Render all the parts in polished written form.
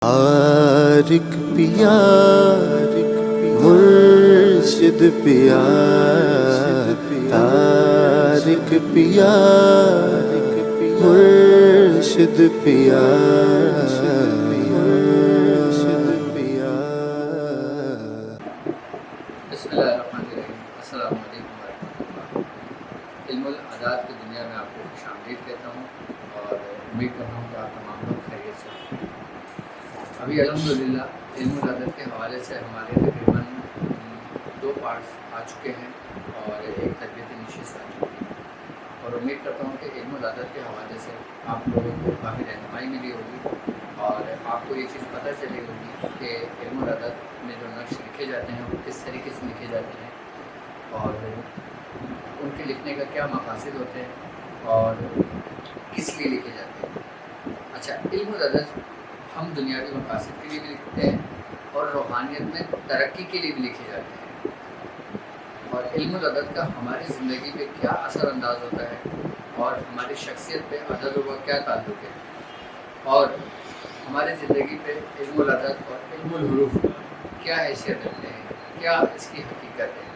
عارق پیا مرشد پیا عارق پیا مرشد پیا بسم اللہ الرحمن الرحیم۔ السلام علیکم ورحمۃ اللہ۔ علم العداد کی دنیا میں آپ کو خوش آمدید کہتا ہوں اور امید کرتا ہوں کہ آپ تمام لوگ خیریت سے ہیں۔ ابھی الحمدللہ علم العداد کے حوالے سے ہمارے تقریباً 2 پارٹس آ چکے ہیں اور ایک تربیتی نشست آ چکی ہے، اور امید کرتا ہوں کہ علم العداد کے حوالے سے آپ لوگوں کو کافی رہنمائی ملی ہوگی اور آپ کو یہ چیز پتہ چلی ہوگی کہ علم العداد میں جو نقش لکھے جاتے ہیں وہ کس طریقے سے لکھے جاتے ہیں اور ان کے لکھنے کا کیا مقاصد ہوتے ہیں اور کس لیے لکھے جاتے ہیں۔ اچھا، علم العداد ہم دنیاوی مقاصد کے لیے بھی لکھتے ہیں اور روحانیت میں ترقی کے لیے بھی لکھے جاتے ہیں، اور علم العداد کا ہماری زندگی پہ کیا اثر انداز ہوتا ہے اور ہماری شخصیت پہ عدد کا کیا تعلق ہے، اور ہماری زندگی پہ علم العداد اور علم الحروف کیا حیثیت رکھتے ہیں، کیا اس کی حقیقت ہے،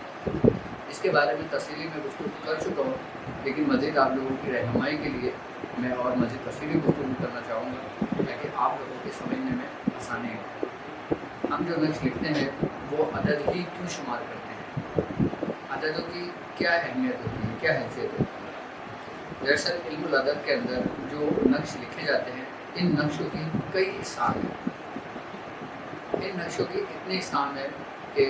اس کے بارے میں تفصیلی میں گفتگو کر چکا ہوں، لیکن مزید آپ لوگوں کی رہنمائی کے لیے میں اور مزید تفصیلی گفتگو کرنا چاہوں گا تاکہ آپ لوگوں کے سمجھنے میں آسانی ہو۔ ہم جو نقش لکھتے ہیں وہ عدد ہی کیوں شمار کرتے ہیں، عددوں کی کیا اہمیت ہوتی ہے، کیا حیثیت ہوتی ہے۔ دراصل علم العداد کے اندر جو نقش لکھے جاتے ہیں ان نقشوں کی کئی اقسام ہیں۔ ان نقشوں کی اتنی اقسام ہے کہ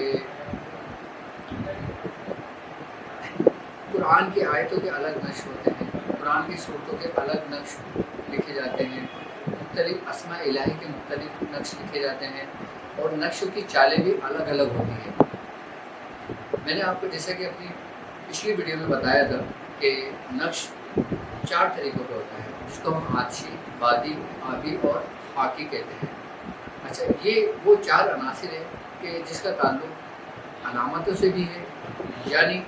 قرآن کی آیتوں کے الگ نقش ہوتے ہیں، قرآن کی صورتوں کے الگ نقش لکھے جاتے ہیں، مختلف اسماء الہی کے مختلف نقش لکھے جاتے ہیں، اور نقشوں کی چالیں بھی الگ الگ ہوتی ہیں۔ میں نے آپ کو جیسا کہ اپنی پچھلی ویڈیو میں بتایا تھا کہ نقش 4 طریقوں کا ہوتا ہے، جس کو ہم آتشی، بادی، آبی اور خاکی کہتے ہیں۔ اچھا، یہ وہ 4 عناصر ہیں کہ جس کا تعلق علامتوں سے بھی ہے، یعنی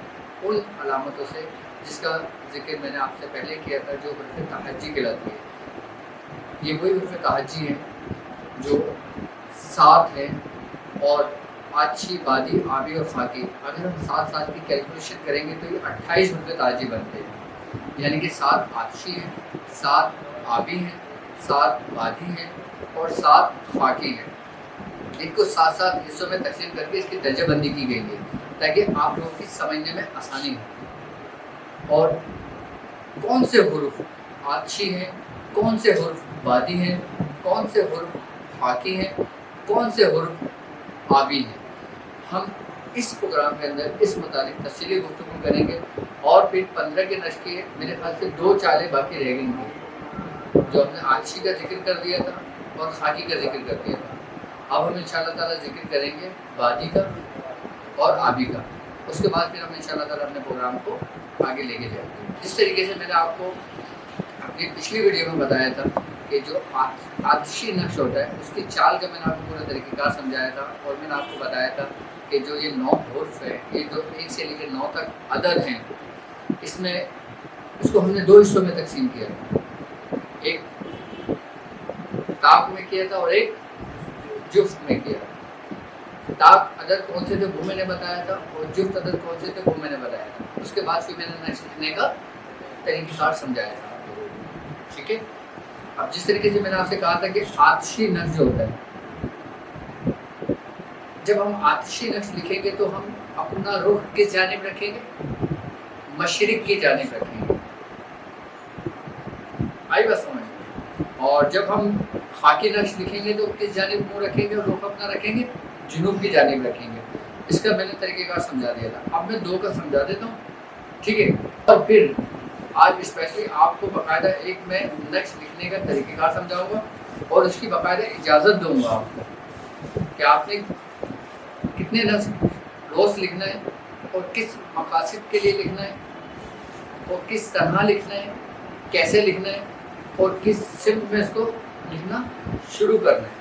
ان علامتوں سے جس کا ذکر میں نے آپ سے پہلے کیا تھا جو حرف تہجی کہلاتی ہے۔ یہ وہی حرف تہجی ہیں جو 7 ہیں، اور آتشی، بادی، آبی اور خاکی اگر ہم 7 کی کیلکولیشن کریں گے تو یہ 28 حرف تہجی بنتے ہیں، یعنی کہ 7 آتشی ہیں، 7 آبی ہیں، 7 بادی ہیں اور 7 خاکی ہیں۔ ان کو 7 حصوں میں تقسیم کر کے اس کی درجہ بندی کی گئی ہے تاکہ آپ لوگوں کی سمجھنے میں آسانی ہو، اور کون سے حروف آتشی ہیں، کون سے حروف بادی ہیں، کون سے حروف خاکی ہیں، کون سے حروف آبی ہیں، ہم اس پروگرام کے اندر اس متعلق تفصیلی گفتگو کریں گے۔ اور پھر 15 کے نقش کی میرے خیال سے 2 چالیں باقی رہ گئی تھیں، جو ہم نے آتشی کا ذکر کر دیا تھا اور خاکی کا ذکر کر دیا تھا۔ اب ہم انشاءاللہ تعالیٰ ذکر کریں گے بادی کا اور آبی کا، اس کے بعد پھر ہم انشاءاللہ تعالیٰ اپنے پروگرام کو آگے لے کے جائیں گے۔ جس طریقے سے میں نے آپ کو اپنی پچھلی ویڈیو میں بتایا تھا کہ جو آتشی نقش ہوتا ہے اس کی چال کا میں نے آپ کو پورا طریقہ کار سمجھایا تھا، اور میں نے آپ کو بتایا تھا کہ جو یہ 9 حروف ہے، یہ جو 1 سے لے کے 9 تک عدد ہیں، اس کو ہم نے 2 حصوں میں تقسیم کیا تھا، ایک تاپ میں کیا تھا اور ایک جفت میں کیا تھا۔ تاپ عدد کون سے تھے وہ میں نے بتایا تھا، اور جفت عدد کون سے تھے وہ میں نے بتایا تھا۔ اس کے بعد پھر میں نے نقش لکھنے کا طریقہ کار سمجھایا تھا، ٹھیک ہے۔ اب جس طریقے سے میں نے آپ سے کہا تھا کہ آتشی نقش جو ہوتا ہے، جب ہم آتشی نقش لکھیں گے تو ہم اپنا رخ کس جانب رکھیں گے؟ مشرق کی جانب رکھیں گے، آئی بات سمجھ میں؟ اور جب ہم خاکی نقش لکھیں گے تو کس جانب منہ رکھیں گے اور رخ اپنا رکھیں گے؟ جنوب کی جانب رکھیں گے۔ اس کا میں نے طریقہ کار سمجھا دیا تھا، اب میں 2 کا سمجھا دیتا ہوں، ٹھیک ہے۔ اور پھر آج اسپیشلی آپ کو باقاعدہ ایک میں نقش لکھنے کا طریقہ کار سمجھاؤں گا اور اس کی باقاعدہ اجازت دوں گا آپ کو کہ آپ نے کتنے نقش روز لکھنا ہے اور کس مقاصد کے لیے لکھنا ہے اور کس طرح لکھنا ہے، کیسے لکھنا ہے اور کس سمت میں اس کو لکھنا شروع کرنا ہے۔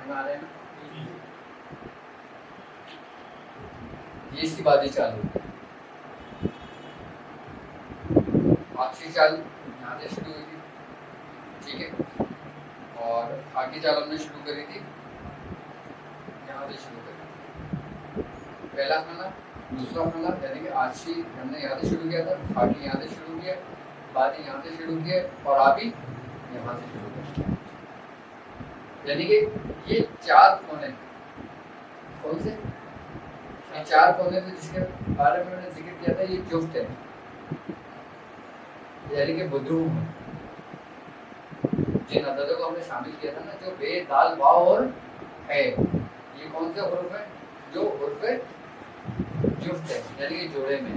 سمجھ میں آ رہے ہیں نا؟ یہ اس کی بادی چال ہوتی ہے. آخری چال یہاں سے شروع ہوئی تھی, ٹھیک ہے, اور آگے چال ہم نے شروع کری تھی یہاں سے شروع کری. پہلا کھانا, دوسرا کھانا, یعنی کہ آشی ہم نے یہاں سے شروع کیا تھا, آگے یہاں سے شروع کیا, بادی یہاں سے شروع کیا, اور آبی یہاں سے شروع کیا. یعنی کہ یہ چار کونے, کون سے یہ چار کونے تھے جس کے بارے میں نے ذکر کیا تھا, یہ جفت ہے, یعنی کہ بدروم ہے. جن عددوں کو ہم نے شامل کیا تھا نا, جو بے دال واو اور ہے, یہ کون سے حروف ہیں؟ جو حروف جفت ہے, یعنی کہ جوڑے میں,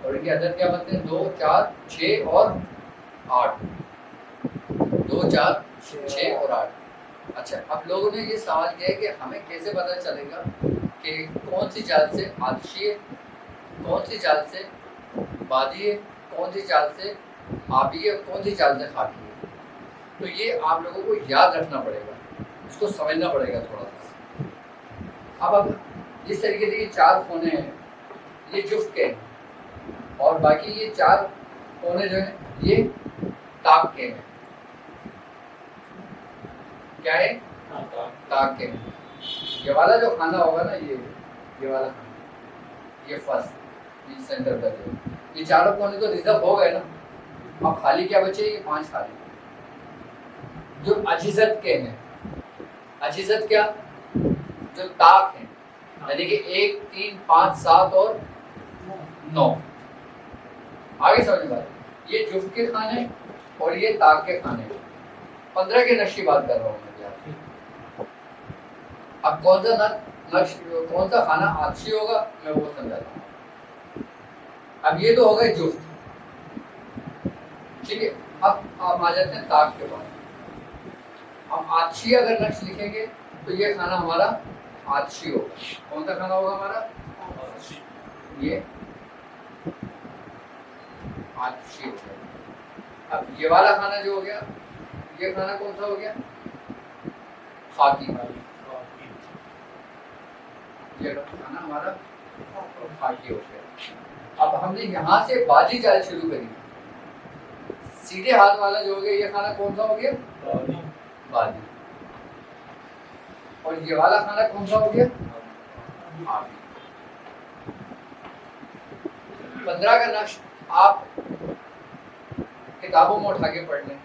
اور ان کے عدد کیا بنتے ہیں؟ 2 4 6 اور 8. 2 4 6 اور 8. اچھا, اب لوگوں نے یہ سوال کیا ہے کہ ہمیں کیسے پتہ چلے گا کہ کون سی چال سے آتشی ہے, کون سی چال سے بادی ہے, کون سی چال سے آبی ہے, کون سی چال سے خاکی ہے؟ تو یہ آپ لوگوں کو یاد رکھنا پڑے گا, اس کو سمجھنا پڑے گا تھوڑا سا. اب جس طریقے سے یہ چار کونے ہیں یہ جفت کے ہیں, اور باقی یہ چار کونے جو ہیں یہ طاق کے ہیں. کیا ہے؟ طاق کے ہیں. یہ والا جو کھانا ہوگا نا, یہ والا کھانا, یہ فرسٹ, یہ سینٹر کا جو, یہ چاروں کونے تو ریزرو ہو گئے نا. اب خالی کیا بچے؟ یہ 5 خالی جو اجزت کے ہیں. اجزت کیا؟ جو طاق ہیں, یعنی کہ 1 3 5 7 اور 9. آگے سمجھ میں, یہ جفت کے کھانے اور یہ طاق کے کھانے. 15 کے نقش کی بات کر رہا ہوں میں. اب کون سا نقش, کون سا کھانا آتشی ہوگا میں وہ سمجھاتا ہوں. اب یہ تو ہو گئے جفت, ٹھیک ہے. اب آپ آ جاتے ہیں طاق کے پاس. اب آتشی اگر نقش لکھیں گے تو یہ کھانا ہمارا آتشی ہوگا. کون سا کھانا ہوگا ہمارا؟ یہ آتشی ہو گیا. اب یہ والا کھانا جو ہو گیا, یہ کھانا کون سا ہو گیا؟ خاکی. یہ کھانا ہمارا خاکی ہو گیا. اب ہم نے یہاں سے بازی چال شروع کری, سیدھے ہاتھ والا جو ہو گیا یہ کھانا کون سا ہو گیا؟ بازی. اور یہ والا کھانا کون سا ہو گیا؟ آبی. 15 کا نقش آپ کتابوں میں اٹھا کے پڑھ لیں,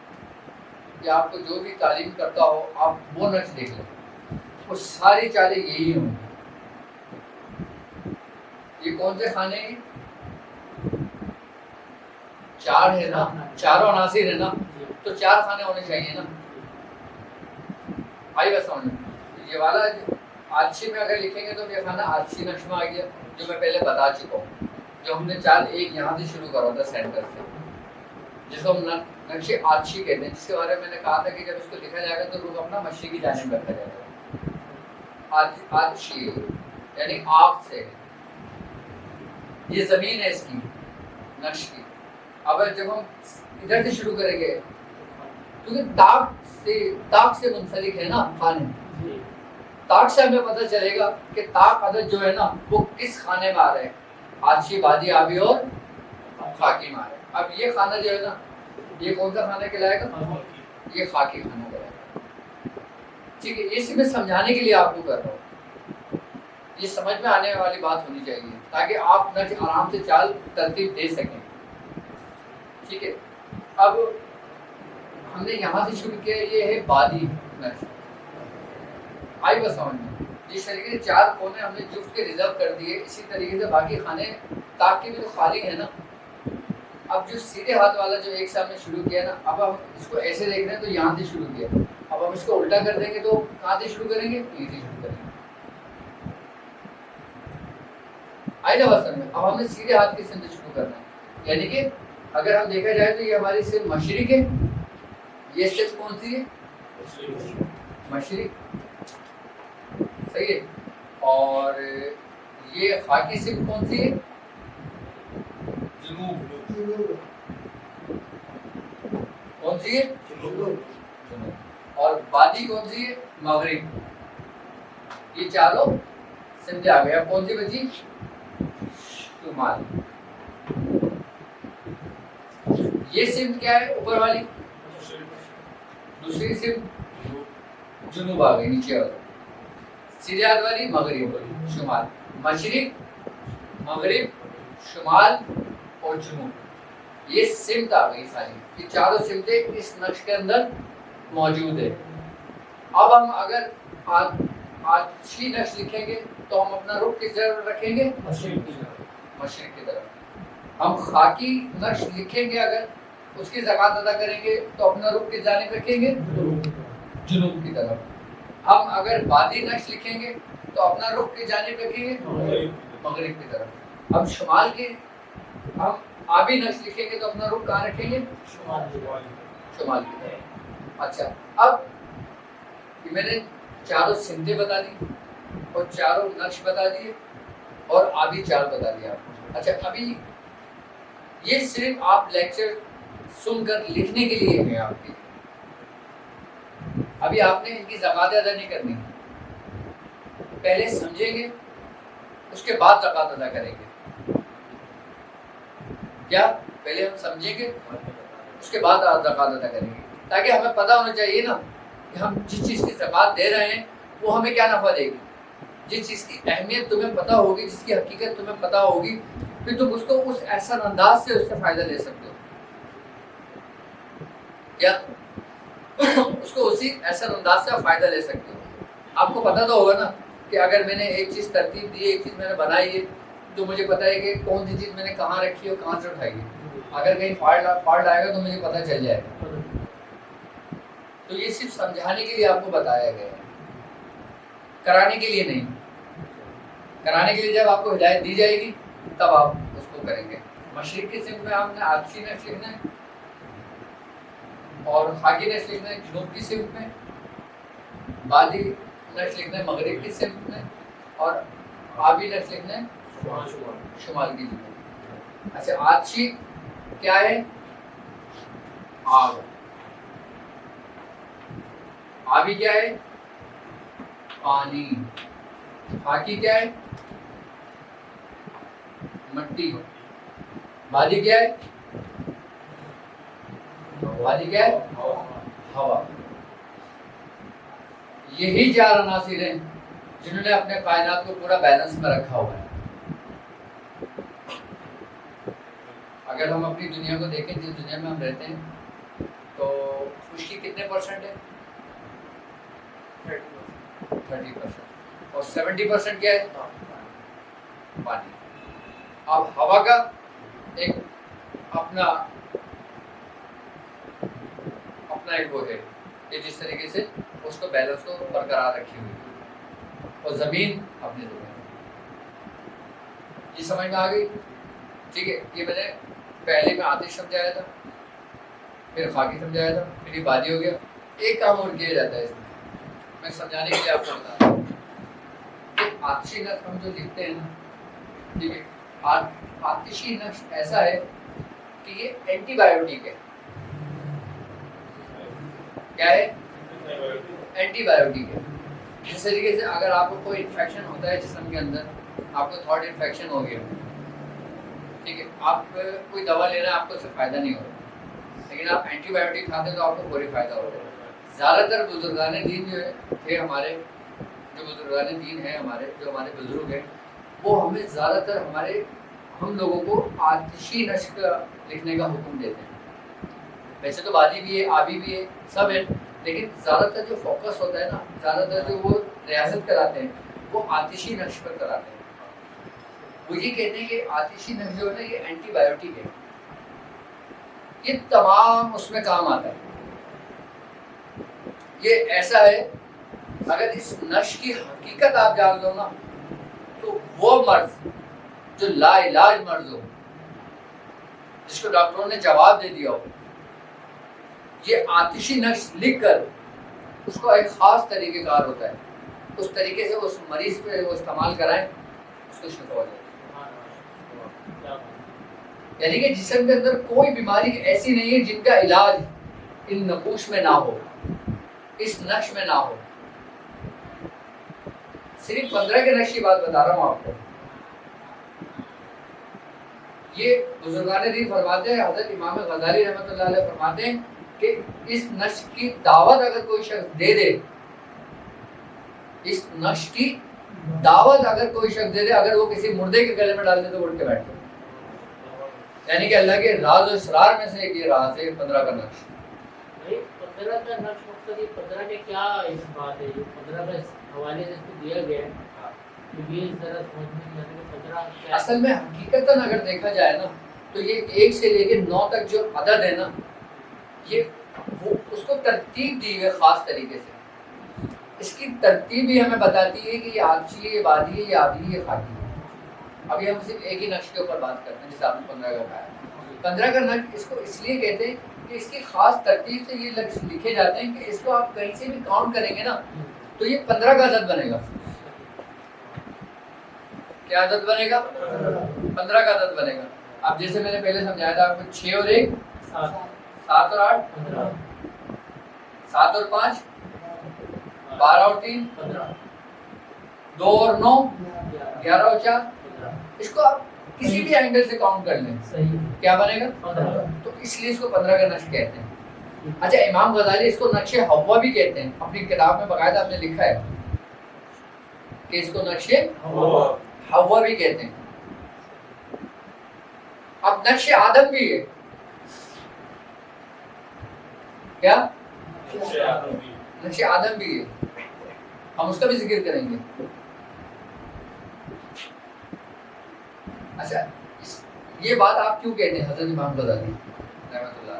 یا آپ کو جو بھی تعلیم کرتا ہو آپ وہ نقش دیکھ لیں, وہ ساری چالیں یہی ہوں. یہ کون سے کھانے ہیں؟ 4 ہے نا, چاروں عناصر ہے نا, تو 4 کھانے ہونے چاہیے نا. آئی بس سمجھ. یہ والا آتشی میں اگر لکھیں گے تو یہ کھانا آتشی نقش میں آ گیا, جو میں پہلے بتا چکا ہوں, جو ہم نے چال ایک یہاں سے شروع کرا تھا سینٹر سے, جس کو ہم نقش آتشی کہتے ہیں, جس کے بارے میں نے کہا تھا کہ جب اس کو لکھا جائے گا تو رخ اپنا مشرقی جانب رکھا جائے گا. آتشی یعنی آگ سے, یہ زمین ہے اس کی نقش کی. اب جب ہم ادھر سے شروع کریں گے, کیونکہ طاق سے منسلک ہے نا کھانے, طاق سے ہمیں پتہ چلے گا کہ طاق عدد جو ہے نا وہ کس کھانے میں آ رہے ہیں, آتشی, بادی, آبی اور خاکی میں آ رہے ہیں. اب یہ کھانا جو ہے نا یہ کون سا کھانا کہلائے گا؟ یہ خاکی کھانا کہلائے گا. ٹھیک ہے, اس میں سمجھانے کے لیے آپ کو کر رہا ہوں, یہ سمجھ میں آنے والی بات ہونی چاہیے تاکہ آپ نقش آرام سے چال ترتیب دے سکیں. ٹھیک ہے. اب ہم نے یہاں سے شروع کیا, یہ ہے بادی نقش. آئی بس سمجھ میں. جس طریقے سے 4 کونے ہم نے جفت کے ریزرو کر دیے, اسی طریقے سے باقی کھانے طاق کے بھی تو خالی ہے نا. اب جو سیدھے ہاتھ والا جو ایک سے ہم نے شروع کیا نا, اب ہم اس کو ایسے دیکھ رہے ہیں تو یہاں سے شروع کیا, اب ہم اس کو الٹا کر دیں گے تو کہاں سے شروع کریں گے؟ یہیں سے شروع کریں گے. آئی نا بات سمجھ. اب ہم نے سیدھے ہاتھ کے سمت شروع کرنا ہے, یعنی کہ اگر ہم دیکھا جائے تو یہ ہماری صرف مشرق ہے, یہ صرف کون سی ہے؟ مشرق, صحیح ہے. اور یہ خاکی صرف کون سی ہے؟ جنوب. کون سی ہے؟ جنوب. اور بادی کون سی ہے؟ مغرب. یہ چاروں سمجھ آ گیا. کون سی بچی؟ شمال. یہ سمت کیا ہے اوپر والی؟ دوسری سمت جنوب آ گئی نیچے والی. سیدھے ہاتھ والی مغرب شمال. مشرق مغرب شمال اور جنوب. یہ سمت آ گئی ساری. یہ چاروں سمتیں اس نقش کے اندر موجود ہے. اب ہم اگر آتشی نقش لکھیں گے تو ہم اپنا رخ کس طرف رکھیں گے؟ مشرق کی طرف. ہم خاکی نقش لکھیں گے اگر اس کی زکات ادا کریں گے تو اپنا رخ کس جانب رکھیں گے؟ جنوب کی طرف. ہم اگر بادی نقش لکھیں گے تو اپنا رخ کس جانب رکھیں گے؟ مغرب کی طرف. ہم شمال کی ہم آبی نقش لکھیں گے تو اپنا رخ کہاں رکھیں گے؟ شمال کی طرف. اچھا اب میں نے چاروں سمتیں بتا دی اور چاروں نقش بتا دیے اور آبی چال بتا دیا. اچھا ابھی یہ صرف آپ لیکچر سن کر لکھنے کے لیے ہے آپ کے. ابھی آپ نے ان کی زکات ادا نہیں کرنی. پہلے سمجھیں گے اس کے بعد زکات ادا کریں گے. کیا پہلے ہم سمجھیں گے اس کے بعد زکات ادا کریں گے تاکہ ہمیں پتہ ہونا چاہیے نا کہ ہم جس چیز کی زکات دے رہے ہیں وہ ہمیں کیا نفع دے گی. جس چیز کی اہمیت تمہیں پتہ ہوگی, جس کی حقیقت تمہیں پتہ ہوگی, پھر تم اس کو اس احسن انداز سے اس سے فائدہ لے سکتے ہو. کیا اس کو اسی احسن انداز سے فائدہ لے سکتے ہو. آپ کو پتہ تو ہوگا نا کہ اگر میں نے ایک چیز ترتیب دی, ایک چیز میں نے بنائی ہے تو مجھے پتہ ہے کہ کون سی چیز میں نے کہاں رکھی ہے اور کہاں سے اٹھائی ہے. اگر کہیں فالٹ آئے گا تو مجھے پتہ چل جائے گا. تو یہ صرف سمجھانے کے لیے آپ کو بتایا گیا ہے, کرانے کے لیے نہیں. کرانے کے لیے جب آپ کو ہدایت دی جائے گی تب آپ اس کو کریں گے. مشرق کی سمت میں آپ نے آتشی نقش لکھنا ہے اور خاکی نقش لکھنا ہے جنوب کی سمت میں, بادی نقش لکھنا ہے مغرب کی سمت میں, اور آبی نقش لکھنا ہے شمال کی جنوب. اچھا آتشی کیا ہے؟ آگ. آبی کیا ہے؟ پانی. خاکی کیا ہے؟ مٹی. بادی کیا ہے؟ بادی کیا ہے؟ ہوا. یہی چار عناصر ہیں جنہوں نے اپنے کائنات کو پورا بیلنس میں رکھا ہوا ہے. اگر ہم اپنی دنیا کو دیکھیں, جس دنیا میں ہم رہتے ہیں, تو خشکی کتنے پرسنٹ ہے؟ 30%. اور 70% کیا ہے؟ پانی. اب ہوا کا ایک اپنا ایک وہ ہے کہ جس طریقے سے اس کو بیلنس کو برقرار رکھی ہوئی, اور زمین اپنی زمین. یہ سمجھ میں آ گئی؟ ٹھیک ہے. یہ میں نے پہلے میں آتش سمجھایا تھا, پھر خاکی سمجھایا تھا, پھر یہ بادی ہو گیا. ایک کام اور کیا جاتا ہے اس میں سمجھانے کے لیے آپ کو بتا دوں کہ آتشی نقش ہم جو لکھتے ہیں نا, ٹھیک ہے, آتشی نقش ایسا ہے کہ یہ اینٹی بایوٹک ہے. کیا ہے؟ اینٹی بایوٹک ہے. جس طریقے سے اگر آپ کو کوئی انفیکشن ہوتا ہے جسم کے اندر, آپ کو تھروٹ انفیکشن ہو گیا, ٹھیک ہے, آپ کوئی دوا لے رہے ہیں, آپ کو اس سے فائدہ نہیں ہو رہا, لیکن آپ اینٹی بایوٹک کھاتے ہیں تو آپ کو پوری فائدہ ہو رہا ہے. زیادہ تر بزرگان دین جو تھے ہمارے, جو بزرگان دین ہیں ہمارے, جو ہمارے بزرگ ہیں, وہ ہمیں زیادہ تر ہم لوگوں کو آتشی نقش لکھنے کا حکم دیتے ہیں. ویسے تو بادی بھی ہے, آبی بھی ہے, سب ہے, لیکن زیادہ تر جو فوکس ہوتا ہے نا, زیادہ تر جو وہ ریاضت کراتے ہیں وہ آتشی نقش پر کراتے ہیں. وہ یہ کہتے ہیں کہ آتشی نقش جو ہے نا یہ اینٹی بایوٹک ہے, یہ تمام اس میں کام آتا ہے. یہ ایسا ہے اگر اس نقش کی حقیقت آپ جان لو نا, تو وہ مرض جو لا علاج مرض ہو, جس کو ڈاکٹروں نے جواب دے دیا ہو, یہ آتشی نقش لکھ کر اس کو ایک خاص طریقہ کار ہوتا ہے, اس طریقے سے اس مریض پہ وہ استعمال کرائیں, اس کو شفا ہو جائے. یعنی کہ جسم کے اندر کوئی بیماری ایسی نہیں ہے جن کا علاج ان نقوش میں نہ ہو. اس نقش میں نہ ہو. صرف 15 کے نقش کی بات بتا رہا ہوں آپ کو. یہ بزرگان دین فرماتے ہیں, حضرت امام غزالی رحمۃ اللہ علیہ فرماتے ہیں کہ اس نقش کی دعوت اگر کوئی شخص دے دے, اس نقش کی دعوت اگر کوئی شخص دے دے, اگر وہ کسی مردے کے گلے میں ڈال دے تو اٹھ کے بیٹھ جائے. یعنی کہ اللہ کے راز و اسرار میں سے ایک یہ راز ہے 15 کا نقش. 15 کا نقش مقصد یہ 15 کے کیا اس بات ہے, جو 15 کا حوالے سے اس کو دیا گیا ہے, یہ اس طرح سمجھنے میں آتا ہے 15 کیا. اصل میں حقیقتاً اگر دیکھا جائے نا تو یہ 1 سے لے کے 9 تک جو عدد ہے نا, یہ وہ اس کو ترتیب دی ہوئی ہے خاص طریقے سے. اس کی ترتیب بھی ہمیں بتاتی ہے کہ یہ آجی ہے, یہ بادی ہے, یہ آدھی ہے, یہ خاکی ہے. ابھی ہم صرف ایک ہی نقش کے اوپر بات کرتے ہیں جس آپ نے 15 کا کہا. 15 کا نقش اس کو اس لیے کہتے ہیں کہ اس کی خاص ترتیب سے یہ لفظ لکھے جاتے ہیں کہ اس کو آپ کہیں سے بھی کاؤنٹ کریں گے نا تو یہ 15 کا عدد بنے گا. کیا عدد بنے گا؟ 15 کا عدد بنے گا. اب جیسے میں نے پہلے سمجھایا تھا آپ کو 6 اور 1 7 اور 8 7 اور 5 12 اور 3 2 اور 9 11 اور 4. اس کو آپ کسی بھی اینگل سے کاؤنٹ کر لیں, کیا بنے گا؟ 15. تو اس لیے اس کو 15 کا نقش کہتے ہیں. اچھا, امام غزالی اس کو نقش حوا بھی کہتے ہیں. اپنی کتاب میں باقاعدہ آپ نے لکھا ہے کہ اس کو نقش حوا بھی کہتے ہیں. اب نقش آدم بھی ہے. کیا نقش آدم بھی ہے, ہم اس کا بھی ذکر کریں گے. اچھا, یہ بات آپ کیوں کہتے ہیں حضرت امام غزالی رحمۃ اللہ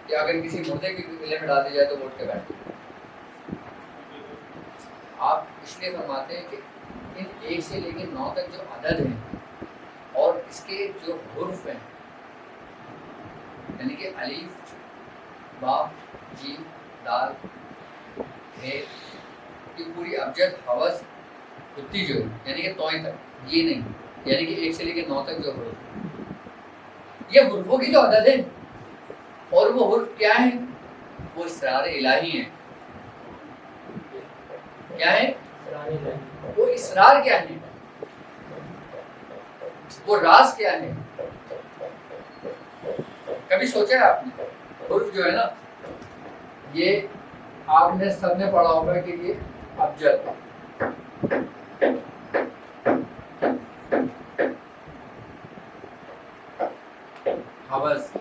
کہ اگر کسی مردے کے گلے میں ڈال دی جائے تو وہ اٹھ کے بیٹھے؟ آپ اس لیے فرماتے ہیں کہ ان 1 سے لے کے 9 تک جو عدد ہیں اور اس کے جو حرف ہیں, یعنی کہ الف با جیم دال ہے, یہ پوری ابجد حوض ہوتی جو ہے, یعنی کہ توئیں تک, یہ نہیں, یعنی کہ 1 سے لے کے 9 تک جو حروف, یہ حروفوں کی جو عدد ہے. اور وہ حروف کیا ہیں؟ وہ اسرار الہی ہیں. کیا ہے وہ اسرار؟ کیا ہے وہ راز؟ کیا ہے؟ کبھی سوچا ہے آپ نے حروف جو ہے نا, یہ آپ نے سب نے پڑھا ہوگا کہ یہ ابجد حوض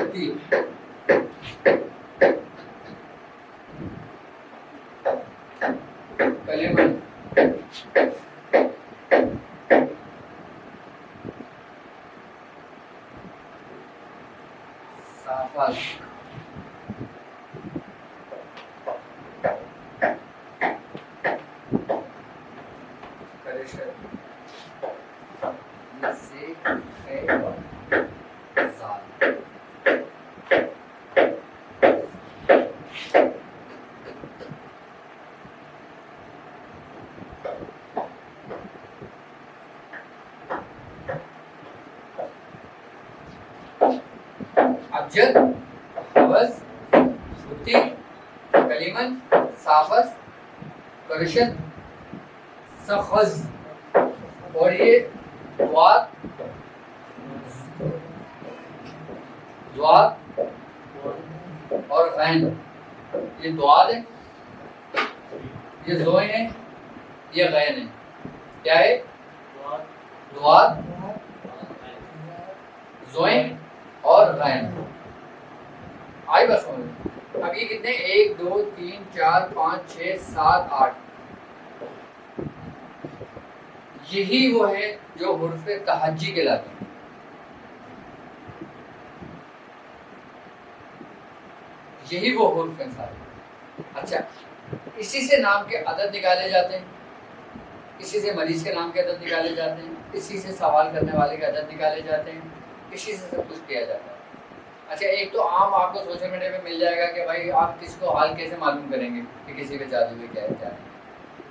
ہوتی کلمہ صافات کرشت نسی زال. ابجد حوض صوتی کلیمن صافت کرشت سخز, اور یہ دوات اور غین, یہ دوات ہے, یہ زوئیں ہیں, یہ غین ہے. کیا ہے؟ دوات زوئیں اور غین. آئی بس سمجھ. اب یہ کتنے 1 2 3 4 5 6 7 8, یہی وہ ہے جو حرف تہجی کہلاتے ہیں. یہی وہ حرف ہیں سارے. اچھا, اسی سے نام کے عدد نکالے جاتے ہیں, اسی سے مریض کے نام کے عدد نکالے جاتے ہیں, اسی سے سوال کرنے والے کے عدد نکالے جاتے ہیں, اسی سے سب کچھ کیا جاتا ہے. اچھا, ایک تو عام آپ کو سوشل میڈیا پہ مل جائے گا کہ بھائی آپ کس کو حال کیسے معلوم کریں گے کہ کسی پہ جادو میں کیا ہے,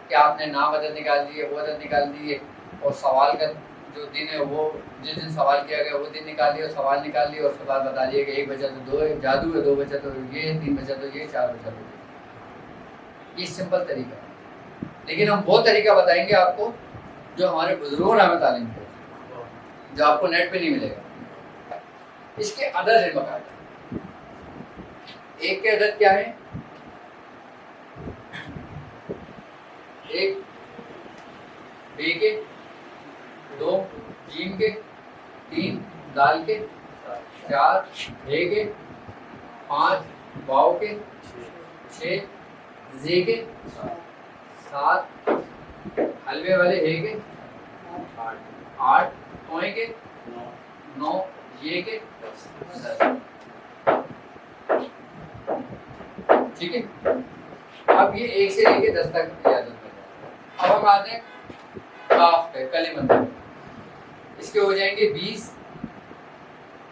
کیا آپ نے نام عدد نکال دیے, وہ عدد نکال دیے, اور سوال کا جو دن ہے وہ جس دن سوال کیا گیا وہ دن نکال لیا، سوال نکال لیا، اس کے بعد بتا دیا کہ 1 بچا تو 2 جادو ہے، 2 بچا تو یہ، 3 بچا تو یہ، 4 بچا تو یہ۔ یہ سمپل طریقہ ہے، لیکن ہم وہ طریقہ بتائیں گے آپ کو جو ہمارے بزرگوں نے ہمیں تعلیم دی، جو آپ کو نیٹ پہ نہیں ملے گا۔ اس کے عدد ہے باقاعدہ، ایک کے عدد کیا ہے؟ 1 بے کے، 2 جیم کے، 3 دال کے، 4 ہے کے، 5 واؤ کے، 6 زے کے، 7 حلوے والے ہے کے، 8 کوئیں کے، 9 یہ کے، 10۔ ٹھیک ہے، اب یہ 1 سے لے کے 10 تک یاد رکھنا ہے۔ اب ہم آتے ہیں کاف پہ، کلمہ پہ، اس کے ہو جائیں گے 20،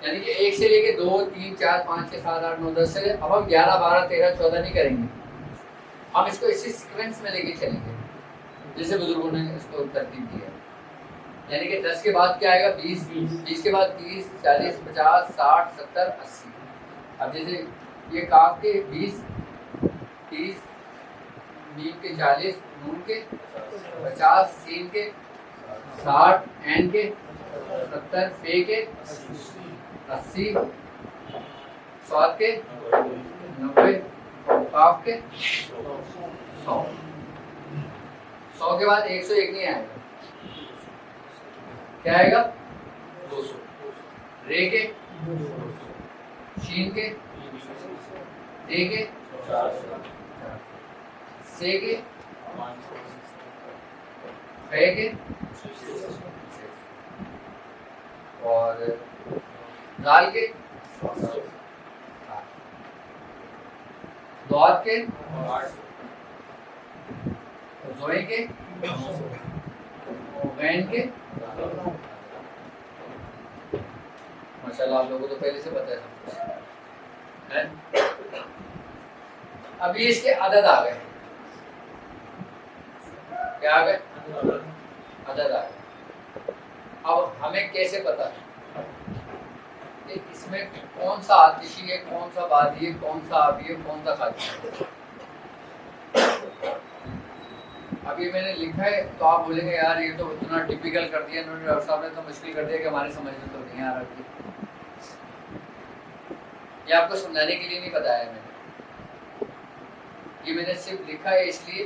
یعنی کہ 1 سے لے کے 2 3 4 5 6 7 8 9 10 سے اب ہم 11 12 13 14 نہیں کریں گے، ہم اس کو اسی سیکوینس میں لے کے چلیں گے جیسے بزرگوں نے اس کو ترتیب دی ہے۔ یعنی کہ 10 کے بعد کیا آئے گا؟ 20، 20 کے بعد 30 40 50 60 70 80۔ اب جیسے یہ کاف کے 20 30 میم کے 40 نون کے 50 سین کے 60 این کے 70 فے کے 80 صاد کے 90 کاف کے 100۔ 100 کے بعد 101 نہیں آئے گا، کیا آئے گا؟ 200۔ رے کے، شین کے، دے کے، سے کے، فے کے، اور دال کے، دعات کے، زوئے کے، غین کے۔ ماشاءاللہ آپ لوگوں کو تو پہلے سے پتہ ہے۔ ابھی اس کے عدد آ گئے، کیا آ گئے؟ عدد آ گئے۔ اب ہمیں کیسے پتا کہ اس میں کون سا آتشی ہے، کون سا بادی ہے، کون سا آبی ہے، کون سا خاکی ہے؟ اب یہ میں نے لکھا ہے تو آپ بولیں گے یار یہ تو اتنا ٹپیکل کر دیا انہوں نے، ڈاکٹر صاحب نے تو مشکل کر دیا کہ ہمارے سمجھ میں تو نہیں آ رہا۔ یہ آپ کو سمجھانے کے لیے نہیں بتایا میں نے، یہ میں نے صرف لکھا ہے اس لیے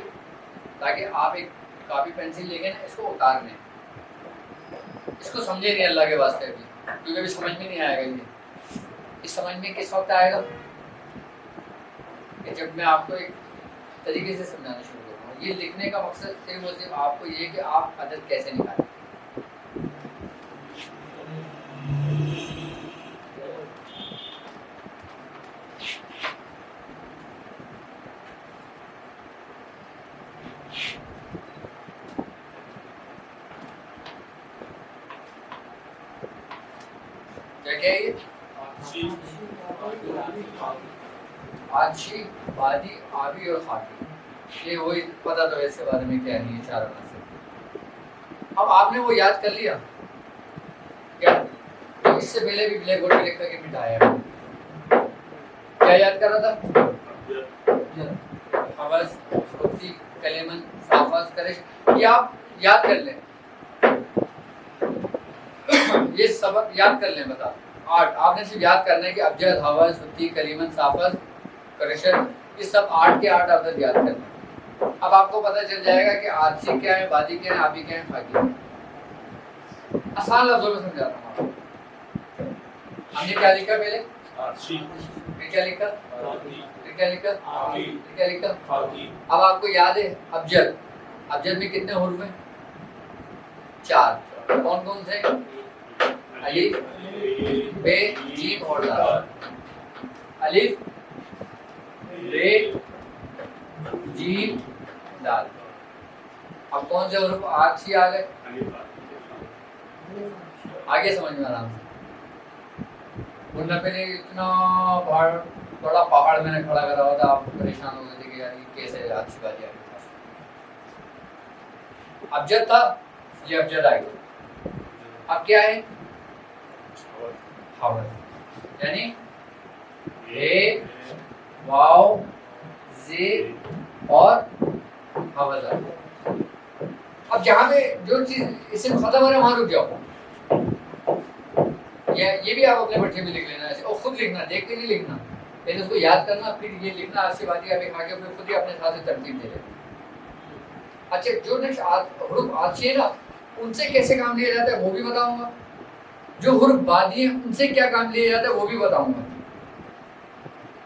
تاکہ آپ ایک کاپی پینسل لے کے نا اس کو اتار لیں، اس کو سمجھے نہیں اللہ کے واسطے ابھی، کیونکہ ابھی سمجھ میں نہیں آئے گا۔ یہ اس سمجھ میں کس وقت آئے گا؟ کہ جب میں آپ کو ایک طریقے سے سمجھانا شروع کروں گا۔ یہ لکھنے کا مقصد صرف اور صرف آپ کو یہ کہ آپ عدد کیسے نکالیں۔ کیا ہے یہ؟ آتشی، بادی، آبی اور خاکی، یہ وہی پتہ تو اس کے بارے میں کیا نہیں ہے، 4 عناصر۔ اب آپ نے وہ یاد کر لیا کیا؟ اس سے پہلے بھی بلیک بورڈ پہ لکھ کر کے مٹایا ہے، کیا یاد کر رہا تھا؟ حوض، خطی، کلیمن، صافز، کرش، یہ آپ یاد کر لیں، یہ سبق یاد کر لیں۔ بتا 8 آپ نے صرف یاد کرنا ہے کہ ابجد، حوض، خطی، کلیمن، صافز، کرشر، یہ سب 8 کے 8 عدد یاد کرنا ہے۔ اب آپ کو پتہ چل جائے گا کہ آتشی کیا ہے، بادی کیا ہے، آبی کیا ہے، خاکی کیا ہے۔ آسان لفظوں میں سمجھاتا ہوں آپ کو۔ ہم نے کیا لکھا پہلے؟ پھر کیا لکھا؟ پھر کیا لکھا؟ پھر کیا لکھا؟ اب آپ کو یاد ہے ابجد، ابجد میں کتنے حروف ہیں؟ 4۔ کون کون سے؟ الف، بے، جیم اور دال۔ الف، بے، جیم، دال۔ اب کون سے حروف آتشی آ گئے؟ آگے سمجھ میں آرام سے۔ ورنہ پہلے اتنا بڑا پہاڑ میں نے کھڑا کرا ہوا تھا، آپ پریشان ہو گئے تھے کہ یار یہ کیسے آتشی بازی آ گئی۔ ابجد تھا، یہ ابجد آ گیا۔ اب کیا ہے حوض، یعنی ہے واو زی اور حوض. اب جہاں پہ جو چیز اسم ختم ہو رہا ہے وہاں رک جاؤ. یہ بھی آپ اپنے بٹھے میں لکھ لینا ایسے، اور خود لکھنا، دیکھ کے نہیں لکھنا، پہلے اس کو یاد کرنا پھر یہ لکھنا. آج سے بات یہ ابھی کھا کے پھر خود ہی اپنے ساتھ سے ترتیب دے لینا. اچھا جو نیکسٹ حروف آتی ہے نا ان سے کیسے کام لیا جاتا ہے وہ بھی بتاؤں گا. جو حروف بادی ہیں ان سے کیا کام لیا جاتا ہے وہ بھی بتاؤں گا.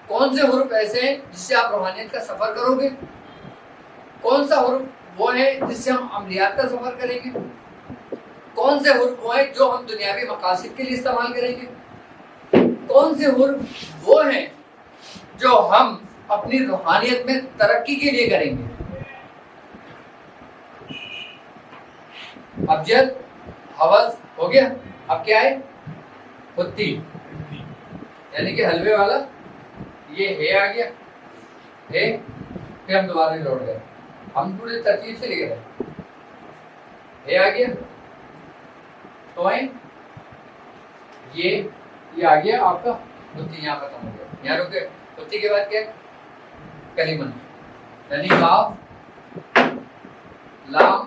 کون سے حروف ایسے ہیں جس سے آپ روحانیت کا سفر کرو گے، کون سا حروف وہ ہے جس سے ہم عملیات کا سفر کریں گے، کون سے حروف وہ ہیں جو ہم دنیاوی مقاصد کے لیے استعمال کریں گے، کون سے حروف وہ ہیں جو ہم اپنی روحانیت میں ترقی کے لیے کریں گے. ابجد حوض ہو گیا. اب کیا ہے خطی، یعنی کہ حلوے والا. یہ ہے آ گیا ہے، پھر ہم دوبارہ لوٹ گئے. ہم پورے ترتیب سے لکھ رہے ہے آ گیا تو یہ آ گیا آپ کا خطی. یہاں ختم ہو گیا، یہاں رک گئے. خطی کے بعد کیا کلمہ، یعنی کاف لام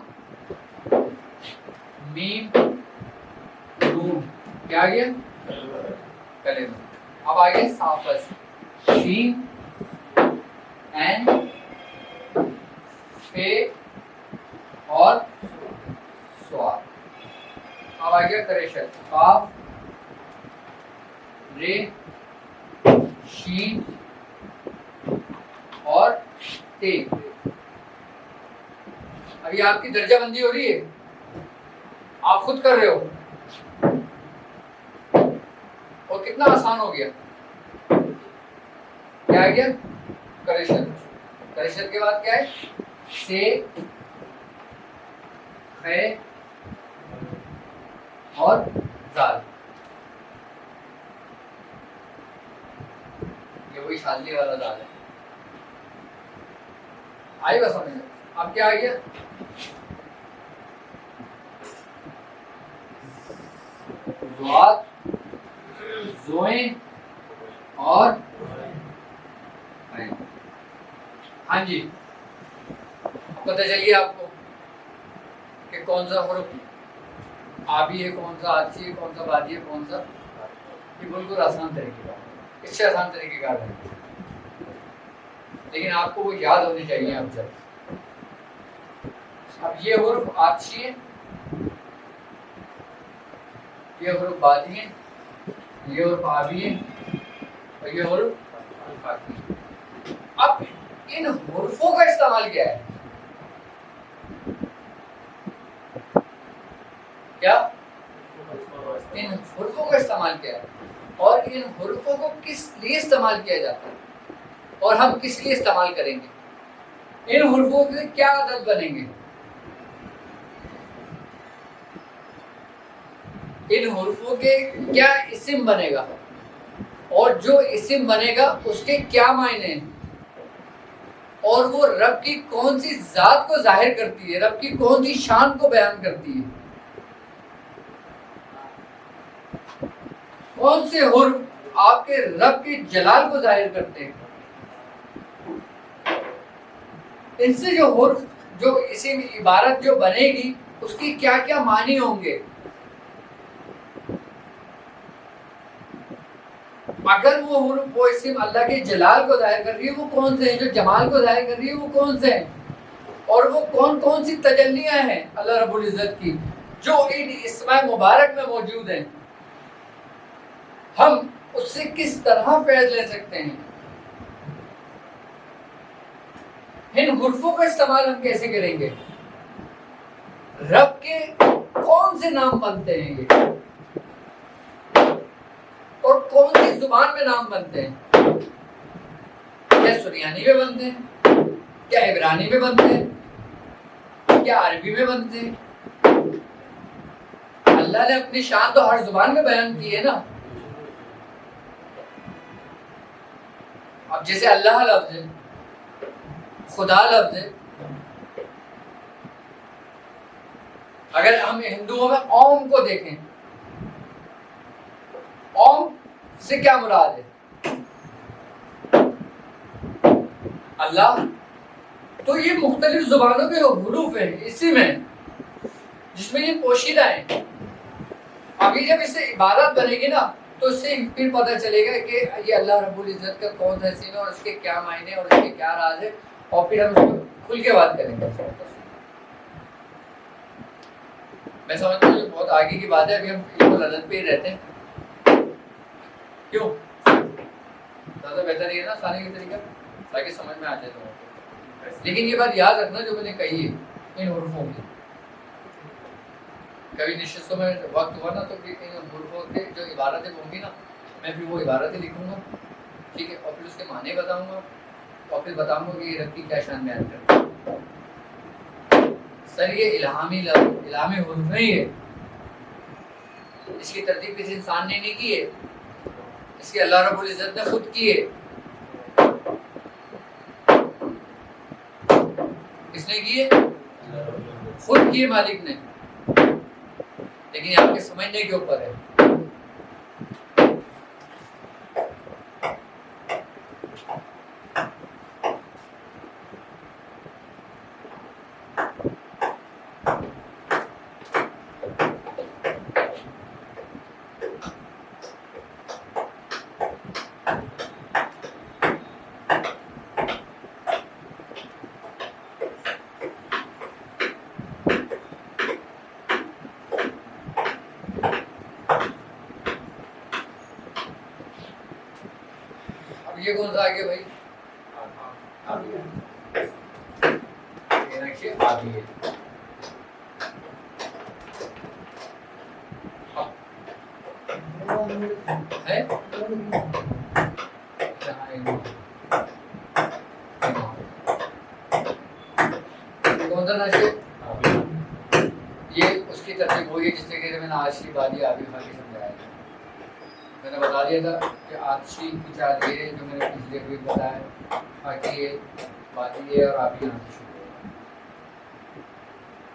میم نون. کیا آ گیا کلمہ. اب آ گیا صافت، سین این فے اور سواد. اب آ گیا کریشن، قاف رے شین اور تے. اب یہ آپ کی درجہ بندی ہو رہی ہے، آپ خود کر رہے ہو اور کتنا آسان ہو گیا. کیا آ گیا کریشن. کریشن کے بعد کیا ہے سے خے اور زال. یہ وہی شادلی والا زال ہے. آئی بس سمجھ. اب کیا آ گیا زوات زوئیں اور ہاں جی. پتہ چلیے آپ کو کہ کون سا حرف آبی ہے، کون سا آجی ہے، کون سا بادی ہے، کون سا. یہ بالکل آسان طریقے کا، اس سے آسان طریقے کا ہے، لیکن آپ کو وہ یاد ہونی چاہیے. اب جب اب یہ حرف آجی ہے، یہ حرف بادی ہے، یہ حرف آبی ہے اور یہ حرف خاکی. اب ان حرفوں کا استعمال کیا ہے؟ کیا ان حرفوں کا استعمال کیا ہے اور ان حرفوں کو کس لیے استعمال کیا جاتا ہے اور ہم کس لیے استعمال کریں گے؟ ان حرفوں کے کیا عدد بنیں گے؟ ان حرفوں کے کیا اسم بنے گا اور جو اسم بنے گا اس کے کیا معنی ہیں اور وہ رب کی کون سی ذات کو ظاہر کرتی ہے، رب کی کون سی شان کو بیان کرتی ہے. کون سے حرف آپ کے رب کے جلال کو ظاہر کرتے ہیں. ان سے جو حرف جو اسم عبارت جو بنے گی اس کی کیا کیا معنی ہوں گے. اگر وہ حرف وہ اسم اللہ کے جلال کو ظاہر کر رہی ہے وہ کون سے ہیں، جو جمال کو ظاہر کر رہی ہے وہ کون سے ہیں، اور وہ کون کون سی تجلیاں ہیں اللہ رب العزت کی جو ان اسماء مبارک میں موجود ہیں. ہم اس سے کس طرح فیض لے سکتے ہیں، ان حرفوں کا استعمال ہم کیسے کریں گے، رب کے کون سے نام بنتے ہیں یہ اور کون سی زبان میں نام بنتے ہیں. کیا سریانی میں بنتے ہیں، کیا عبرانی میں بنتے ہیں، کیا عربی میں بنتے ہیں. اللہ نے اپنی شان تو ہر زبان میں بیان کی ہے نا. اب جیسے اللہ لفظ ہے، خدا لفظ ہے. اگر ہم ہندوؤں میں اوم کو دیکھیں سے کیا مراد ہے؟ اللہ. تو یہ مختلف زبانوں کے حروف ہیں اسی میں، جس میں یہ پوشیدہ ہیں. ابھی جب اس سے عبادت بنے گی نا تو اس سے پھر پتہ چلے گا کہ یہ اللہ رب العزت کا کون سا اسم ہے اور اس کے کیا معنی اور اس کے کیا راز ہے، اور پھر ہم اس کو کھل کے بات کریں گے. میں سمجھتا ہوں یہ بہت آگے کی بات ہے، ابھی ہم علم العدد پہ ہی رہتے ہیں. کیوں؟ زیادہ بہتر یہ ہے نا آسانی کا طریقہ، تاکہ سمجھ میں آ جائے تو. لیکن یہ بات یاد رکھنا جو میں نے کہی ہے ان حروفوں کی. کبھی نشستوں میں وقت ہوا نا تو ان حروفوں کے جو عبارتیں ہوں گی نا میں پھر وہ عبارتیں لکھوں گا، ٹھیک ہے، اور پھر اس کے معنی بتاؤں گا، اور پھر بتاؤں گا کہ یہ رب کی کیا شان بیان کرتا ہے. سر یہ الہامی حروف نہیں ہے، اس کی ترتیب کسی انسان نے نہیں کی ہے، اس کی اللہ رب العزت نے خود کی ہے. کس نے کی ہے؟ خود کی ہے مالک نے. لیکن یہ آپ کے سمجھنے کے اوپر ہے. یہ کون سا آگے بھائی؟ آگے کون سا نشے؟ یہ اس کی ترتیب ہوئی ہے جس سے کہ میں نے آج کی بادی آبی خالی سمجھایا تھا. میں نے بتا دیا تھا کہ آتشی کی چار یہ جو میں نے پچھلے بھی بتایا، باقی یہ بادی ہے اور آبی یہاں سے شروع ہے.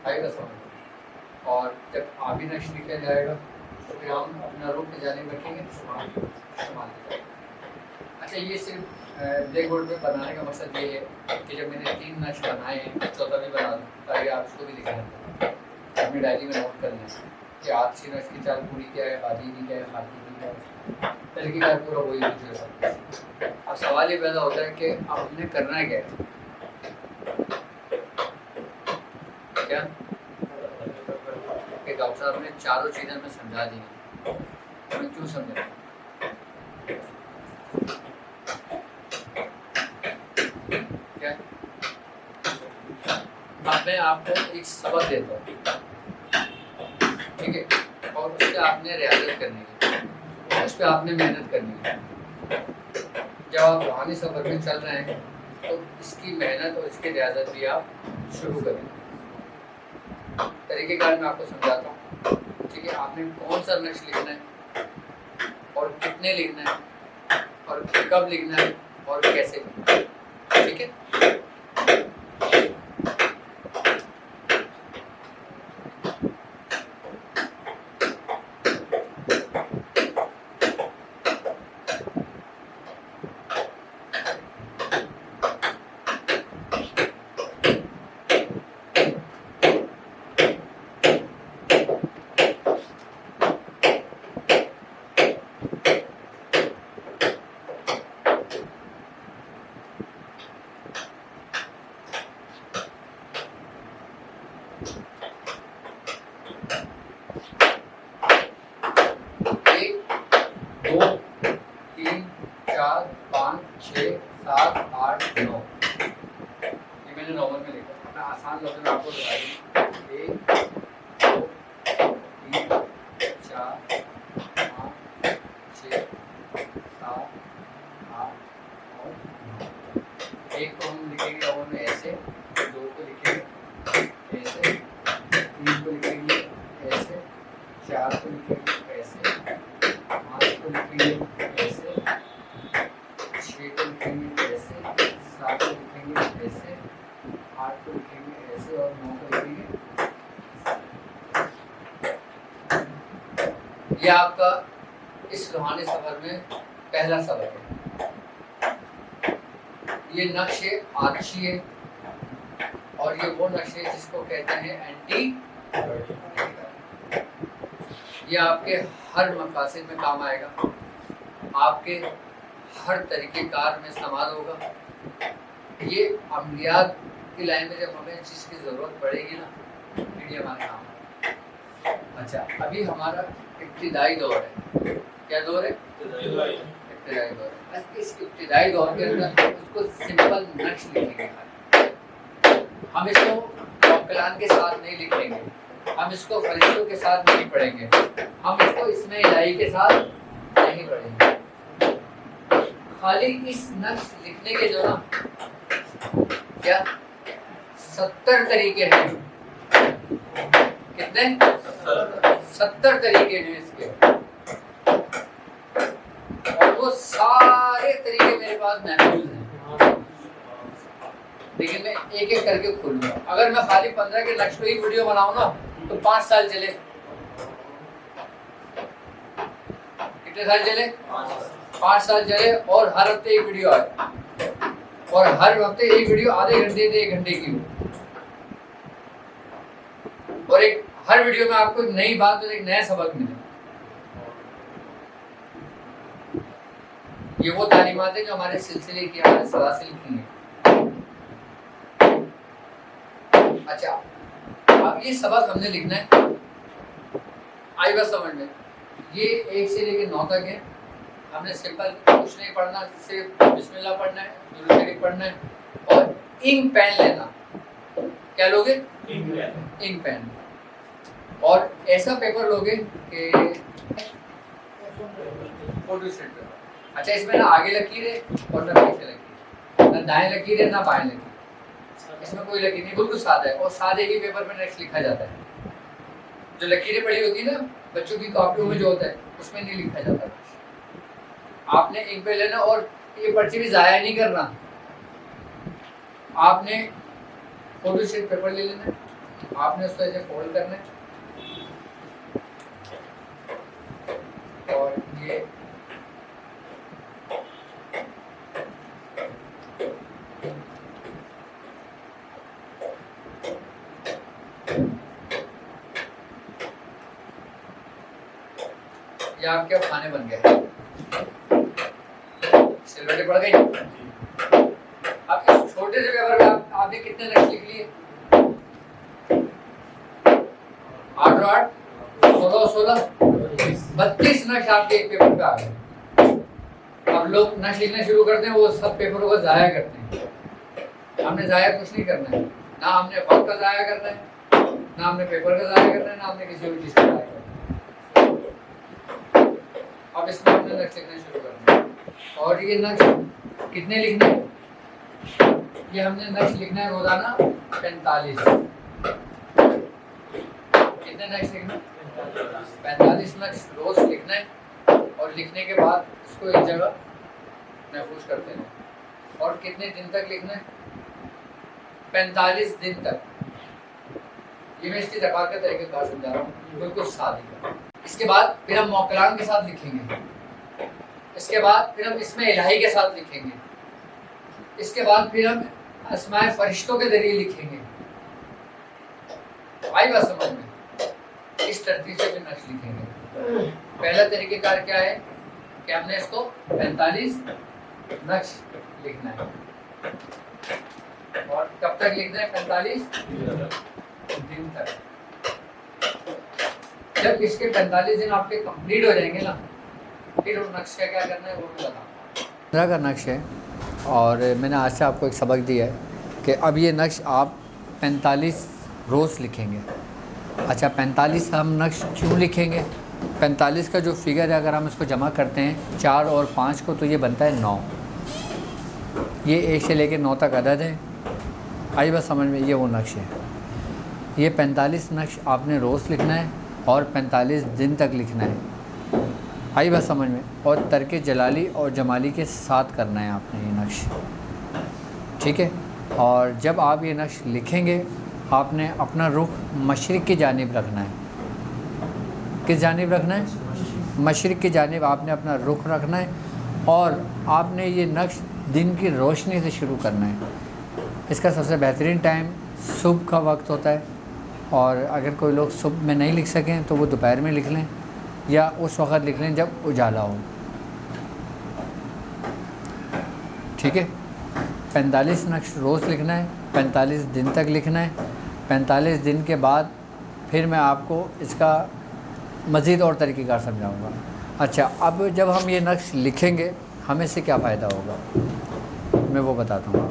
آئے گا سمجھ. اور جب آبی نقش لکھا جائے گا تو پھر ہم اپنا روپ کی جانب رکھیں گے استعمال کیا. اچھا یہ صرف بلیک بورڈ پہ بنانے کا مقصد یہ ہے کہ جب میں نے 3 نقش بنائے ہیں چوتھا بھی بنا دوں تاکہ آپ اس کو بھی لکھ لیں، اپنی ڈائری میں نوٹ کر لیں کہ آتشی نقش کی چال پوری کیا ہے، بادی کی کیا ہے، خاکی کی کیا ہے. طریقہ کار پورا وہی ہے. اب سوال یہ پیدا ہوتا ہے کہ اب ہم نے کرنا کیا ہے؟ کیا کہ ڈاکٹر صاحب نے چاروں چیزیں ہمیں سمجھا دی ہیں، ہمیں کیوں سمجھا؟ کیا اب میں آپ کو ایک سبق دیتا ہوں، ٹھیک ہے، اور اس پہ آپ نے ریاضت کرنی ہے، اس پہ آپ نے محنت کرنی ہے. جب آپ روحانی سفر میں چل رہے ہیں تو اس کی محنت اور اس کی ریاضت بھی آپ شروع کریں. طریقہ کار میں آپ کو سمجھاتا ہوں، ٹھیک ہے. آپ نے کون سا نقش لکھنا ہے اور کتنے لکھنا ہے اور کب لکھنا ہے اور کیسے لکھنا ہے، ٹھیک ہے. یہ آپ کا اس روحانی سفر میں پہلا سبق ہے. یہ نقش آرچی ہے اور یہ وہ نقش ہے جس کو کہتے ہیں اینٹی. یہ آپ کے ہر مقاصد میں کام آئے گا، آپ کے ہر طریقہ کار میں استعمال ہوگا. یہ عملیات کی لائن میں جب ہمیں چیز کی ضرورت پڑے گی نا، پھر یہ ہمارا کام ہے. اچھا، ابھی ہمارا ابتدائی دور ہے. کیا دور ہے؟ ابتدائی دور ہے. اس ابتدائی دور کے اندر اس کو سمپل نقش لکھیں گے. ہم اس کو موکلان کے ساتھ نہیں لکھیں گے، ہم اس کو فرشتوں کے ساتھ نہیں پڑھیں گے، ہم اس کو اسم الہی کے ساتھ نہیں پڑھیں گے. خالی اس نقش لکھنے کے جو نا کیا 70 طریقے ہیں. کتنے؟ 70 طریقے ہیں اس کے، اور وہ سارے طریقے میرے پاس محفوظ ہیں. لیکن میں ایک ایک کر کے کھولوں گا. اگر میں خالی 15 کے نقش پہ ہی ویڈیو بناؤں نا تو 5 سال چلے. کتنے سال چلے؟ 5 سال چلے. اور ہر ہفتے ایک ویڈیو آئے، اور ہر ہفتے ایک ویڈیو آدھے گھنٹے سے 1 گھنٹے کی ہو، اور ایک ہر ویڈیو میں آپ کو ایک نئی بات اور ایک نیا سبق ملے. یہ وہ تعلیمات ہیں جو ہمارے سلسلے کی، ہمارے سلاسل کی ہیں. اچھا، اب یہ سبق ہم نے لکھنا ہے. آئی بات سمجھ میں؟ یہ 1 سے لے کے 9 تک ہے. ہم نے سمپل کچھ نہیں پڑھنا، صرف بسم اللہ پڑھنا ہے، درود شریف پڑھنا ہے، اور انک پین لینا. کیا لوگے؟ انک پین. اور ایسا پیپر لوگے کہ فوٹو سیٹ پیپر. اچھا، اس میں نہ آگے لکیر ہے اور نہ پیچھے لکیر ہے، نہ دائیں لکیر ہے نہ بائیں لکیر. اس میں کوئی لکیر نہیں، بالکل سادہ ہے. اور سادے ہی پیپر میں نیکسٹ لکھا جاتا ہے. جو لکیریں پڑی ہوتی ہیں نا بچوں کی کاپیوں میں جو ہوتا ہے اس میں نہیں لکھا جاتا. آپ نے انک پہ لینا، اور یہ پرچی بھی ضائع نہیں کرنا. آپ نے فوٹو شیٹ پیپر لے لینا، آپ نے اس کو ایسے فولڈ کرنا ہے، اور یہ آپ کے کھانے بن گئے. سلوٹیں پڑ گئی. اب اس چھوٹے سے پیپر میں آپ نے کتنے نقش لکھ لیے؟ 8 اور 8 16 16 32 نقش آپ کے ایک پیپر پہ آ گئے. اب لوگ نقش لکھنا شروع کرتے ہیں، وہ سب پیپروں کو ضائع کرتے ہیں. ہم نے ضائع کچھ نہیں کرنا ہے. نہ ہم نے وقت کا ضائع کرنا ہے، نہ ہم نے پیپر کا ضائع کرنا ہے، نہ ہم نے کسی اور چیز کا ضائع کرنا ہے. اب اس میں ہم نے نقش لکھنا شروع کرنا ہے. اور یہ نقش کتنے لکھنے ہیں؟ یہ ہم نے نقش لکھنا ہے روزانہ 45. کتنے نقش لکھنا ہے؟ 45 نقش روز لکھنا ہے. اور لکھنے کے بعد اس کو ایک جگہ محفوظ کرتے ہیں. اور کتنے دن تک لکھنا ہے؟ 45 دن تک. یہ میں اس کی زکات کا طریقہ کار سمجھا رہا ہوں، بالکل سادی کا. اس کے بعد پھر ہم موکلان کے ساتھ لکھیں گے. اس کے بعد پھر ہم اسم الہی کے ساتھ لکھیں گے. اس کے بعد پھر ہم اسماء فرشتوں کے ذریعے لکھیں گے. آئی بات سمجھ میں؟ اس ترتیب سے بھی نقش لکھیں گے. پہلا طریقہ کار کیا ہے کہ ہم نے اس کو 45 نقش لکھنا ہے. اور کب تک لکھنا ہے؟ 45 دن تک. جب اس کے 45 دن آپ کے کمپلیٹ ہو جائیں گے نا، پھر وہ نقش کا کیا کرنا ہے وہ بھی بتاؤں گا. 15 کا نقش ہے، اور میں نے آج سے آپ کو ایک سبق دیا ہے کہ اب یہ نقش آپ 45 روز لکھیں گے. اچھا، 45 ہم نقش کیوں لکھیں گے؟ 45 کا جو فگر ہے اگر ہم اس کو جمع کرتے ہیں 4 اور 5 کو تو یہ بنتا ہے 9. یہ 1 سے لے کے 9 تک عدد ہے. آئی بس سمجھ میں؟ یہ وہ نقش ہے. یہ 45 نقش آپ نے روز لکھنا ہے اور 45 دن تک لکھنا ہے. آئی بات سمجھ میں؟ اور ترک جلالی اور جمالی کے ساتھ کرنا ہے آپ نے یہ نقش. ٹھیک ہے. اور جب آپ یہ نقش لکھیں گے آپ نے اپنا رخ مشرق کی جانب رکھنا ہے. کس جانب رکھنا ہے؟ مشرق کی جانب آپ نے اپنا رخ رکھنا ہے اور آپ نے یہ نقش دن کی روشنی سے شروع کرنا ہے۔ اس کا سب سے بہترین ٹائم صبح کا وقت ہوتا ہے، اور اگر کوئی لوگ صبح میں نہیں لکھ سکیں تو وہ دوپہر میں لکھ لیں یا اس وقت لکھ لیں جب اجالا ہو، ٹھیک ہے۔ 45 نقش روز لکھنا ہے، 45 دن تک لکھنا ہے۔ 45 دن کے بعد پھر میں آپ کو اس کا مزید اور طریقہ کار سمجھاؤں گا۔ اچھا، اب جب ہم یہ نقش لکھیں گے ہمیں سے کیا فائدہ ہوگا میں وہ بتاتا ہوں۔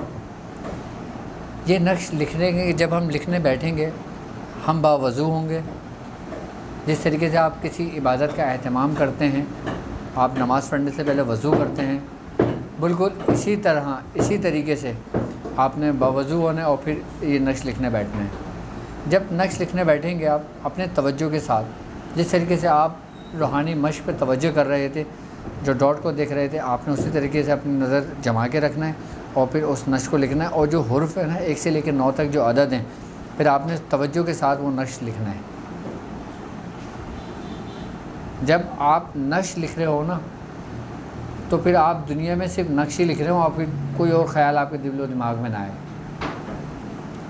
یہ نقش لکھنے کے جب ہم لکھنے بیٹھیں گے ہم باوضو ہوں گے۔ جس طریقے سے آپ کسی عبادت کا اہتمام کرتے ہیں، آپ نماز پڑھنے سے پہلے وضو کرتے ہیں، بالکل اسی طرح اسی طریقے سے آپ نے باوضو ہونا ہے اور پھر یہ نقش لکھنے بیٹھنا ہے۔ جب نقش لکھنے بیٹھیں گے آپ اپنے توجہ کے ساتھ، جس طریقے سے آپ روحانی مشق پہ توجہ کر رہے تھے، جو ڈاٹ کو دیکھ رہے تھے، آپ نے اسی طریقے سے اپنی نظر جما کے رکھنا ہے اور پھر اس نقش کو لکھنا ہے، اور جو حرف ہے نا 1 سے لے کے 9 تک جو عدد ہیں، پھر آپ نے توجہ کے ساتھ وہ نقش لکھنا ہے۔ جب آپ نقش لکھ رہے ہو نا تو پھر آپ دنیا میں صرف نقش ہی لکھ رہے ہو، اور پھر کوئی اور خیال آپ کے دل و دماغ میں نہ آئے،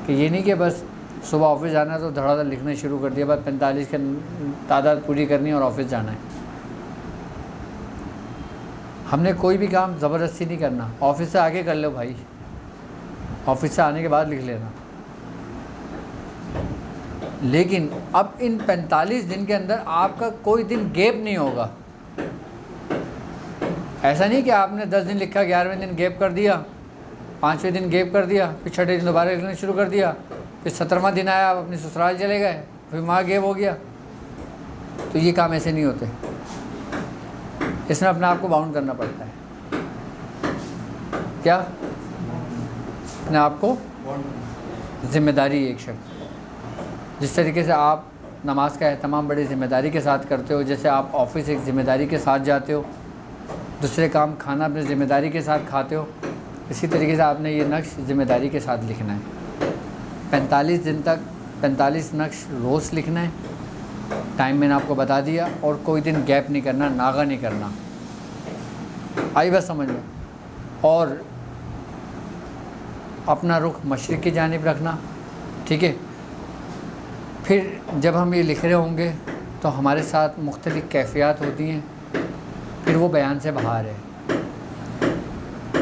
کہ یہ نہیں کہ بس صبح آفس جانا ہے تو دھڑا دھڑ لکھنا شروع کر دیا، بس 45 کی تعداد پوری کرنی ہے اور آفس جانا ہے۔ ہم نے کوئی بھی کام زبردستی نہیں کرنا، آفس سے آگے کر لو بھائی، آفس سے آنے کے بعد لکھ لینا، لیکن اب ان 45 دن کے اندر آپ کا کوئی دن گیپ نہیں ہوگا۔ ایسا نہیں کہ آپ نے 10 دن لکھا، 11ویں دن گیپ کر دیا، 5ویں دن گیپ کر دیا، پھر 6ٹھے دن دوبارہ لکھنا شروع کر دیا، پھر 17واں دن آیا آپ اپنی سسرال چلے گئے، پھر وہاں گیپ ہو گیا۔ تو یہ کام ایسے نہیں ہوتے، اس میں اپنے آپ کو باؤنڈ کرنا پڑتا ہے۔ کیا اپنے آپ کو ذمہ داری، ایک شخص جس طریقے سے آپ نماز کا اہتمام بڑی ذمہ داری کے ساتھ کرتے ہو، جیسے آپ آفس ایک ذمہ داری کے ساتھ جاتے ہو، دوسرے کام کھانا اپنے ذمہ داری کے ساتھ کھاتے ہو، اسی طریقے سے آپ نے یہ نقش ذمہ داری کے ساتھ لکھنا ہے۔ 45 دن تک 45 نقش روز لکھنا ہے، ٹائم میں نے آپ کو بتا دیا، اور کوئی دن گیپ نہیں کرنا، ناغہ نہیں کرنا۔ آئی بس سمجھ لو، اور اپنا رخ مشرق کی جانب رکھنا، ٹھیک ہے۔ پھر جب ہم یہ لکھ رہے ہوں گے تو ہمارے ساتھ مختلف کیفیات ہوتی ہیں، پھر وہ بیان سے باہر ہے،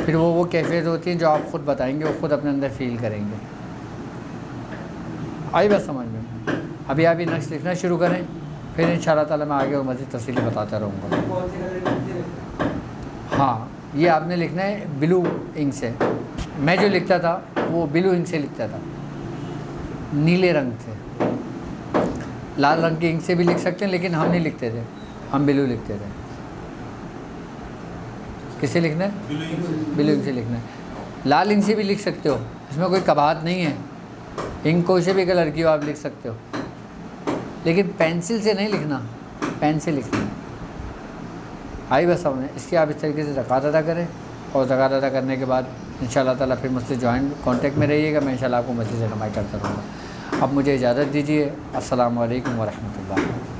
پھر وہ کیفیت ہوتی ہیں جو آپ خود بتائیں گے، وہ خود اپنے اندر فیل کریں گے۔ آئی بات سمجھ میں؟ ابھی آپ یہ نقش لکھنا شروع کریں، پھر انشاءاللہ تعالیٰ میں آگے اور مزید تفصیلی بتاتا رہوں گا۔ ہاں، یہ آپ نے لکھنا ہے بلو انک سے۔ میں جو لکھتا تھا وہ بلو انک سے لکھتا تھا، نیلے رنگ سے۔ لال رنگ کی انک سے بھی لکھ سکتے ہیں، لیکن ہم نہیں لکھتے تھے، ہم بلو لکھتے تھے۔ کس سے لکھنا ہے؟ بلو انک سے لکھنا ہے۔ لال انک سے بھی لکھ سکتے ہو، اس میں کوئی قباحت نہیں ہے، انک کوئی سے بھی کلر کی ہو آپ لکھ سکتے ہو، لیکن پینسل سے نہیں لکھنا، پین سے لکھنا۔ آئی بس سمجھ، اس کی آپ اس طریقے سے زکوٰۃ ادا کریں، اور زکوٰۃ ادا کرنے کے بعد انشاءاللہ تعالیٰ پھر مجھ سے کانٹیکٹ میں رہیے گا، میں انشاءاللہ آپ کو مزید رہنمائی کرتا رہوں گا۔ اب مجھے اجازت دیجیے، السلام علیکم ورحمۃ اللہ۔